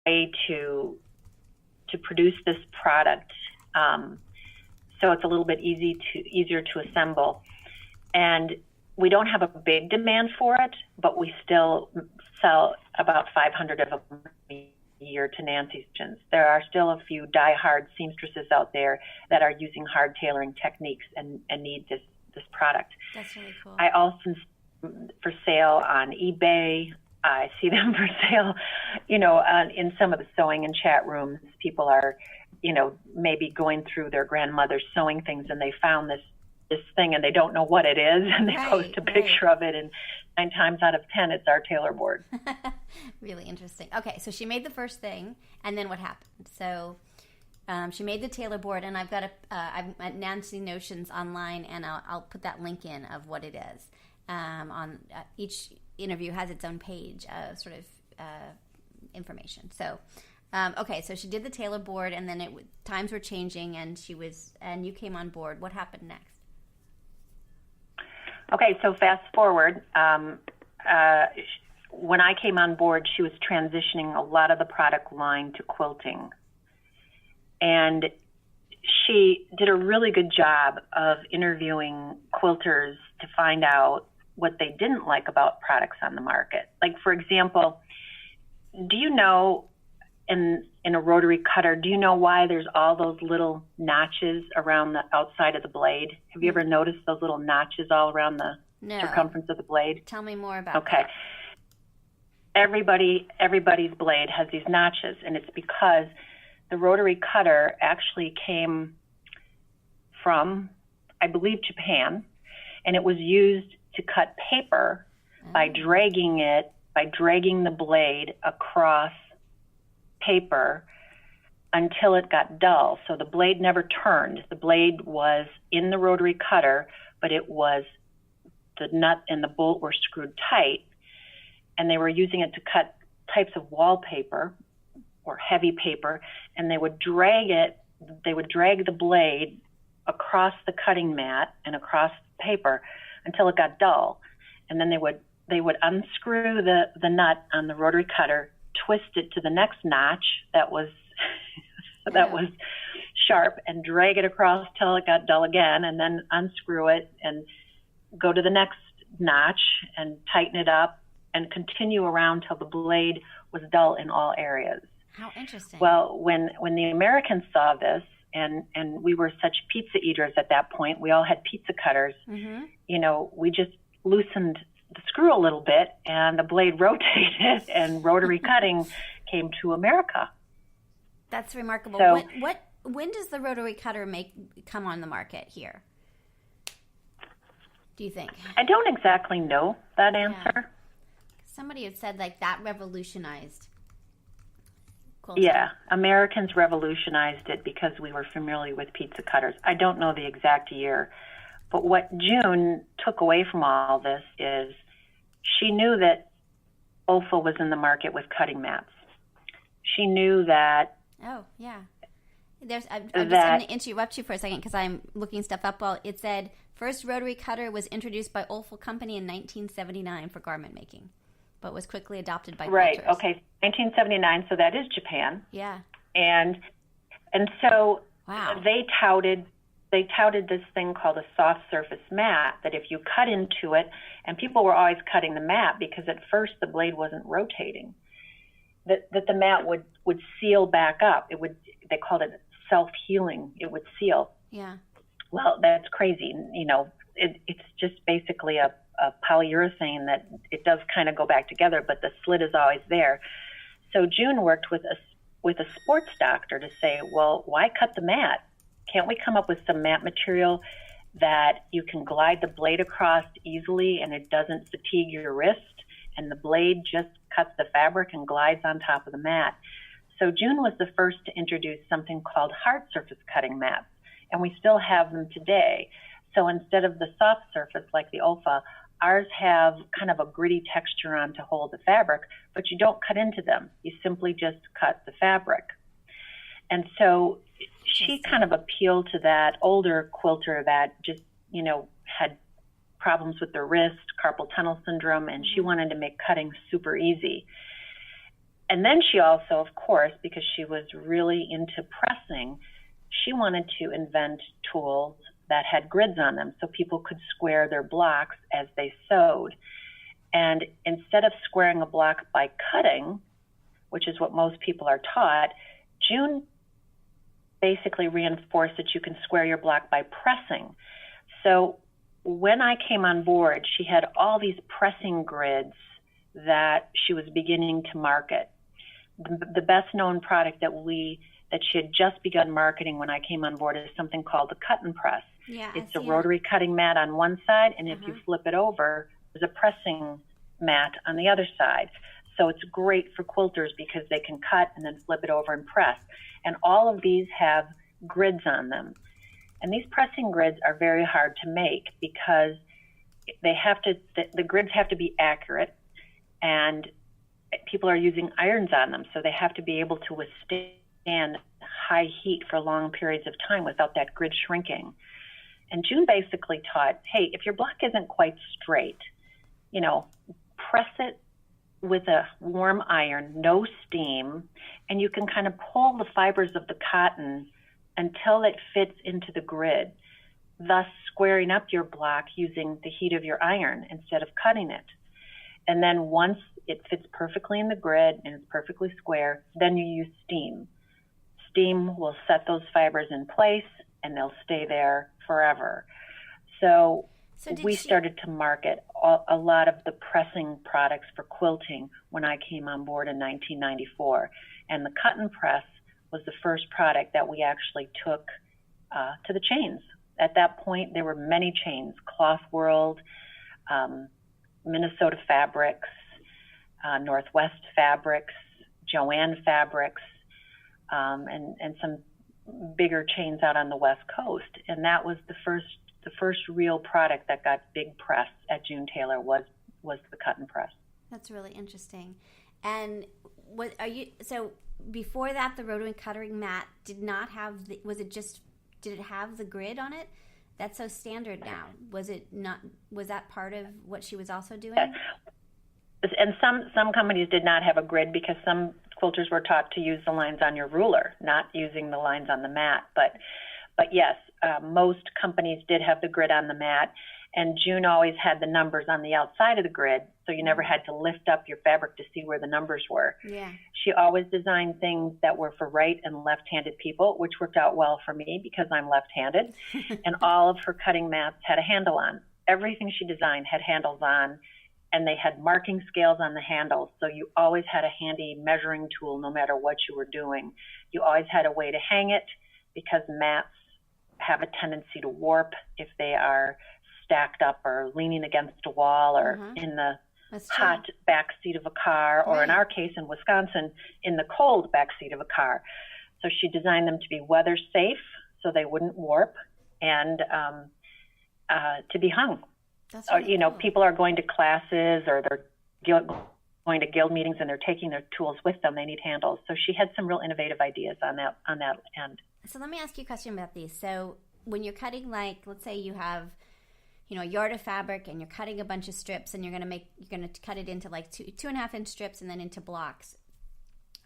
way to produce this product so it's a little bit easier to assemble. And we don't have a big demand for it, but we still sell about 500 of them a year to Nancy's Jeans. There are still a few die-hard seamstresses out there that are using hard tailoring techniques and need this product. That's really cool. I also for sale on eBay. I see them for sale, in some of the sewing and chat rooms. People are, maybe going through their grandmother's sewing things and they found this thing and they don't know what it is and they post a picture of it, and 9 times out of 10 it's our tailor board. Really interesting. Okay, so she made the first thing, and then what happened? So she made the tailor board, and I've got I'm at Nancy Notions online, and I'll put that link in of what it is. On each interview has its own page of sort of information. So okay, so she did the tailor board, and then times were changing, and you came on board. What happened next? Okay, so fast forward. When I came on board, she was transitioning a lot of the product line to quilting. And she did a really good job of interviewing quilters to find out what they didn't like about products on the market. Like, for example, do you know in a rotary cutter, do you know why there's all those little notches around the outside of the blade? Have you ever noticed those little notches all around the circumference of the blade? Tell me more about that. Okay. Everybody's blade has these notches, and it's because the rotary cutter actually came from, I believe, Japan, and it was used to cut paper by dragging the blade across paper until it got dull. So the blade never turned. The blade was in the rotary cutter, but the nut and the bolt were screwed tight, and they were using it to cut types of wallpaper or heavy paper, and they would drag the blade across the cutting mat and across the paper until it got dull. And then they would unscrew the nut on the rotary cutter, twist it to the next notch that was sharp, and drag it across till it got dull again, and then unscrew it and go to the next notch and tighten it up and continue around till the blade was dull in all areas. How interesting. Well, when the Americans saw this, and we were such pizza eaters at that point, we all had pizza cutters, we just loosened the screw a little bit and the blade rotated and rotary cutting came to America. That's remarkable. So, when does the rotary cutter come on the market here? Do you think? I don't exactly know that answer. Yeah. Somebody had said that revolutionized quilting. Yeah, Americans revolutionized it because we were familiar with pizza cutters. I don't know the exact year, but what June took away from all this is she knew that OFA was in the market with cutting mats. She knew that. Oh, yeah. I'm going to interrupt you for a second because I'm looking stuff up. Well, it said first rotary cutter was introduced by Olfa Company in 1979 for garment making, but was quickly adopted by quilters. Right. Okay. 1979. So that is Japan. Yeah. And so wow. They touted this thing called a soft surface mat, that if you cut into it, and people were always cutting the mat because at first the blade wasn't rotating, that the mat would seal back up. They called it self-healing. It would seal. Yeah. Well, that's crazy. It's just basically a polyurethane that it does kind of go back together, but the slit is always there. So June worked with a sports doctor to say, well, why cut the mat? Can't we come up with some mat material that you can glide the blade across easily and it doesn't fatigue your wrist, and the blade just cuts the fabric and glides on top of the mat? So June was the first to introduce something called hard surface cutting mats, and we still have them today. So instead of the soft surface like the OFA, ours have kind of a gritty texture on to hold the fabric, but you don't cut into them. You simply just cut the fabric. And so she kind of appealed to that older quilter that just, had problems with their wrist, carpal tunnel syndrome, and she wanted to make cutting super easy. And then she also, of course, because she was really into pressing, she wanted to invent tools that had grids on them so people could square their blocks as they sewed. And instead of squaring a block by cutting, which is what most people are taught, June basically reinforced that you can square your block by pressing. So when I came on board, she had all these pressing grids that she was beginning to market. The best known product that she had just begun marketing when I came on board is something called the cut and press. Yeah, it's a rotary cutting mat on one side, and if you flip it over, there's a pressing mat on the other side. So it's great for quilters because they can cut and then flip it over and press. And all of these have grids on them. And these pressing grids are very hard to make because the grids have to be accurate, and people are using irons on them, so they have to be able to withstand high heat for long periods of time without that grid shrinking. And June basically taught, hey, if your block isn't quite straight, press it with a warm iron, no steam, and you can kind of pull the fibers of the cotton until it fits into the grid, thus squaring up your block using the heat of your iron instead of cutting it. And then once it fits perfectly in the grid and it's perfectly square, then you use steam. Steam will set those fibers in place and they'll stay there forever. So we started to market a lot of the pressing products for quilting when I came on board in 1994. And the cut and press was the first product that we actually took to the chains. At that point, there were many chains: Cloth World, Minnesota Fabrics, Northwest Fabrics, Joanne Fabrics, and some bigger chains out on the West Coast. And that was the first real product that got big press at June Tailor was the cut and press. That's really interesting. And so before that, the rotary cutting mat did not have did it have the grid on it? That's so standard now. Was that part of what she was also doing? Yes. And some companies did not have a grid because some quilters were taught to use the lines on your ruler, not using the lines on the mat. But yes, most companies did have the grid on the mat, and June always had the numbers on the outside of the grid, so you never had to lift up your fabric to see where the numbers were. Yeah. She always designed things that were for right and left-handed people, which worked out well for me because I'm left-handed, and all of her cutting mats had a handle on. Everything she designed had handles on, and they had marking scales on the handles, so you always had a handy measuring tool no matter what you were doing. You always had a way to hang it because mats have a tendency to warp if they are stacked up or leaning against a wall or in the hot back seat of a car, or in our case in Wisconsin, in the cold back seat of a car. So she designed them to be weather safe so they wouldn't warp and to be hung. That's really cool. People are going to classes or they're going to guild meetings and they're taking their tools with them. They need handles. So she had some real innovative ideas on that end. So let me ask you a question about these. So when you're cutting, let's say you have, a yard of fabric and you're cutting a bunch of strips and you're going to cut it into 2.5 inch strips and then into blocks.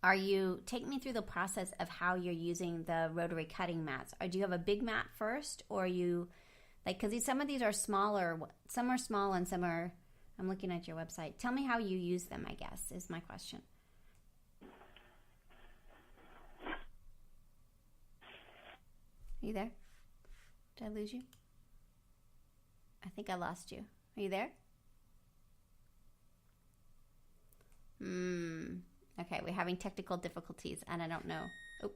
Take me through the process of how you're using the rotary cutting mats. Or do you have a big mat first, or because some of these are smaller, some are small and some are, I'm looking at your website. Tell me how you use them, I guess, is my question. Are you there? Did I lose you? I think I lost you. Are you there? Okay, we're having technical difficulties, and I don't know. Oh.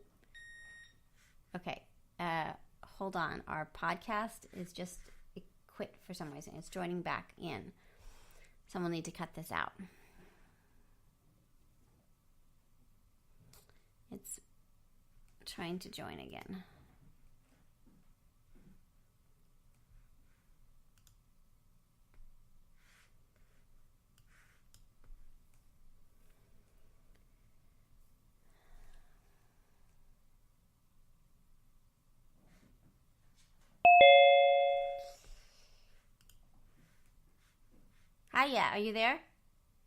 Okay. Hold on. Our podcast is it quit for some reason. It's joining back in. Someone will need to cut this out. It's trying to join again. Hiya, are you there?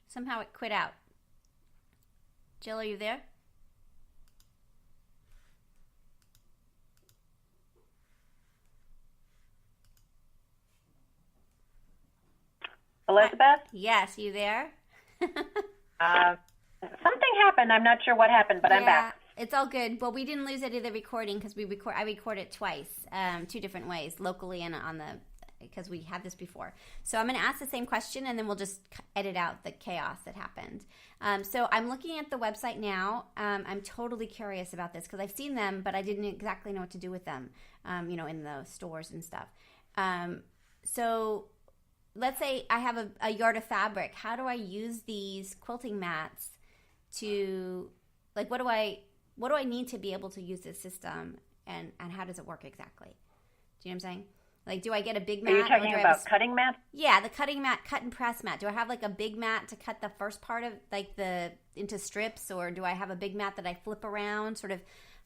Somehow it quit out. Jill, are you there? Elizabeth? Yes, you there? Something happened. I'm not sure what happened, but I'm back. It's all good. Well, we didn't lose any of the recording because I record it twice, 2 different ways, locally and on the, because we had this before. So I'm going to ask the same question, and then we'll just edit out the chaos that happened. So I'm looking at the website now. I'm totally curious about this because I've seen them, but I didn't exactly know what to do with them, in the stores and stuff. So let's say I have a yard of fabric. How do I use these quilting mats to, like, what do I need to be able to use this system, and how does it work exactly? Do you know what I'm saying? Like, do I get a big mat? Are you talking about cutting mats? Yeah, the cutting mat, cut and press mat. Do I have like a big mat to cut the first part of into strips, or do I have a big mat that I flip around? Sort of,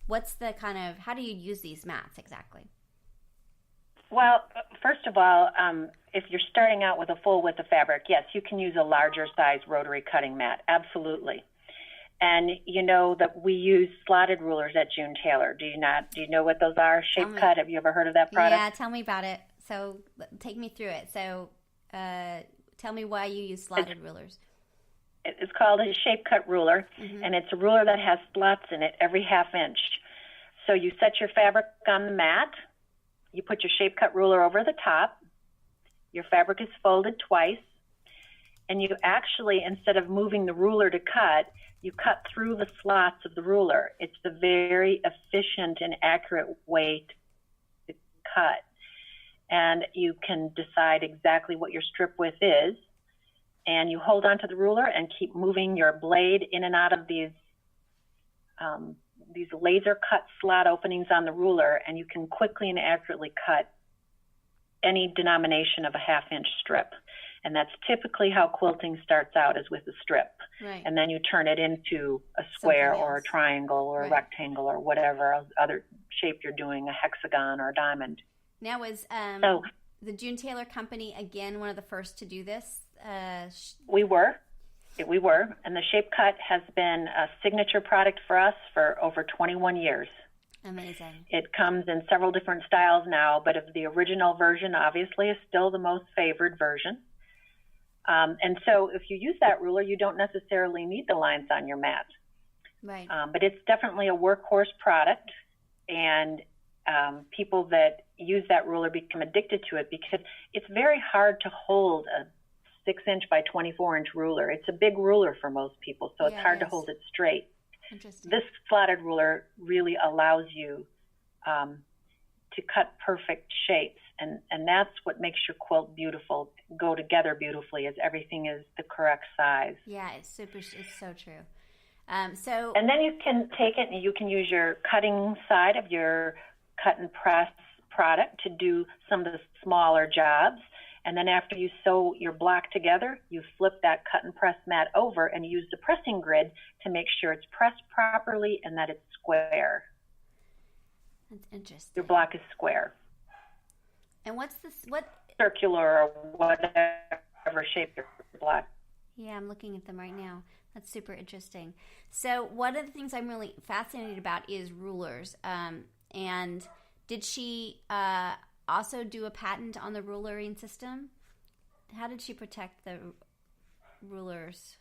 what's the kind of, how do you use these mats exactly? Well, first of all, if you're starting out with a full width of fabric, yes, you can use a larger size rotary cutting mat. Absolutely. And you know that we use slotted rulers at June Tailor. Do you not? Do you know what those are? Shape cut. Have you ever heard of that product? Yeah, tell me about it. So take me through it. So tell me why you use slotted rulers. It's called a shape cut ruler, and it's a ruler that has slots in it every ½ inch. So you set your fabric on the mat. You put your shape cut ruler over the top. Your fabric is folded twice. And you actually, instead of moving the ruler to cut, you cut through the slots of the ruler. It's a very efficient and accurate way to cut. And you can decide exactly what your strip width is. And you hold onto the ruler and keep moving your blade in and out of these laser cut slot openings on the ruler, and you can quickly and accurately cut any denomination of a ½ inch strip. And that's typically how quilting starts out, is with a strip. Right. And then you turn it into a square or a triangle or a rectangle or whatever other shape you're doing, a hexagon or a diamond. Now, was the June Tailor Company, again, one of the first to do this? We were. And the shape cut has been a signature product for us for over 21 years. Amazing. It comes in several different styles now, but the original version obviously is still the most favored version. And so if you use that ruler, you don't necessarily need the lines on your mat. Right. But it's definitely a workhorse product, and people that use that ruler become addicted to it because it's very hard to hold a 6-inch by 24-inch ruler. It's a big ruler for most people, so it's hard to hold it straight. Interesting. This slotted ruler really allows you to cut perfect shapes, and that's what makes your quilt beautiful, go together beautifully, is everything is the correct size. Yeah, it's so true. And then you can take it and you can use your cutting side of your cut and press product to do some of the smaller jobs. And then after you sew your block together, you flip that cut and press mat over and use the pressing grid to make sure it's pressed properly and that it's square. That's interesting. Your block is square. And what? Circular or whatever shape your block. Yeah, I'm looking at them right now. That's super interesting. So one of the things I'm really fascinated about is rulers. And did she also do a patent on the rulering system? How did she protect the rulers?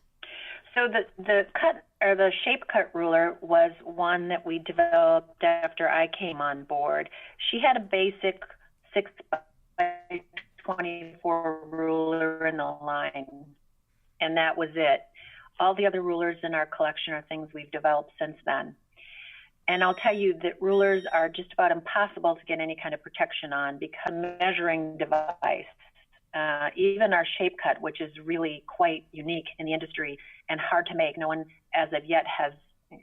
So the cut or the shape cut ruler was one that we developed after I came on board. She had a basic 6 by 24 ruler in the line, and that was it. All the other rulers in our collection are things we've developed since then. And I'll tell you that rulers are just about impossible to get any kind of protection on because measuring device, even our shape cut, which is really quite unique in the industry and hard to make. No one as of yet has,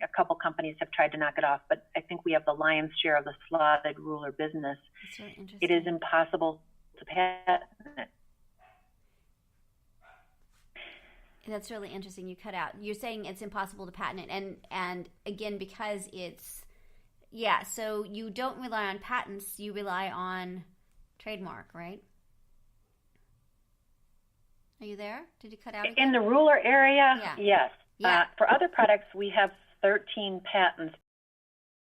a couple companies have tried to knock it off, but I think we have the lion's share of the slotted ruler business. That's really interesting. It is impossible to patent it. That's really interesting. You cut out. You're saying it's impossible to patent it, and again, because it's so you don't rely on patents, you rely on trademark, right? Are you there? Did you cut out again? In the ruler area? Yeah. Yes. Yeah. For other products, we have 13 patents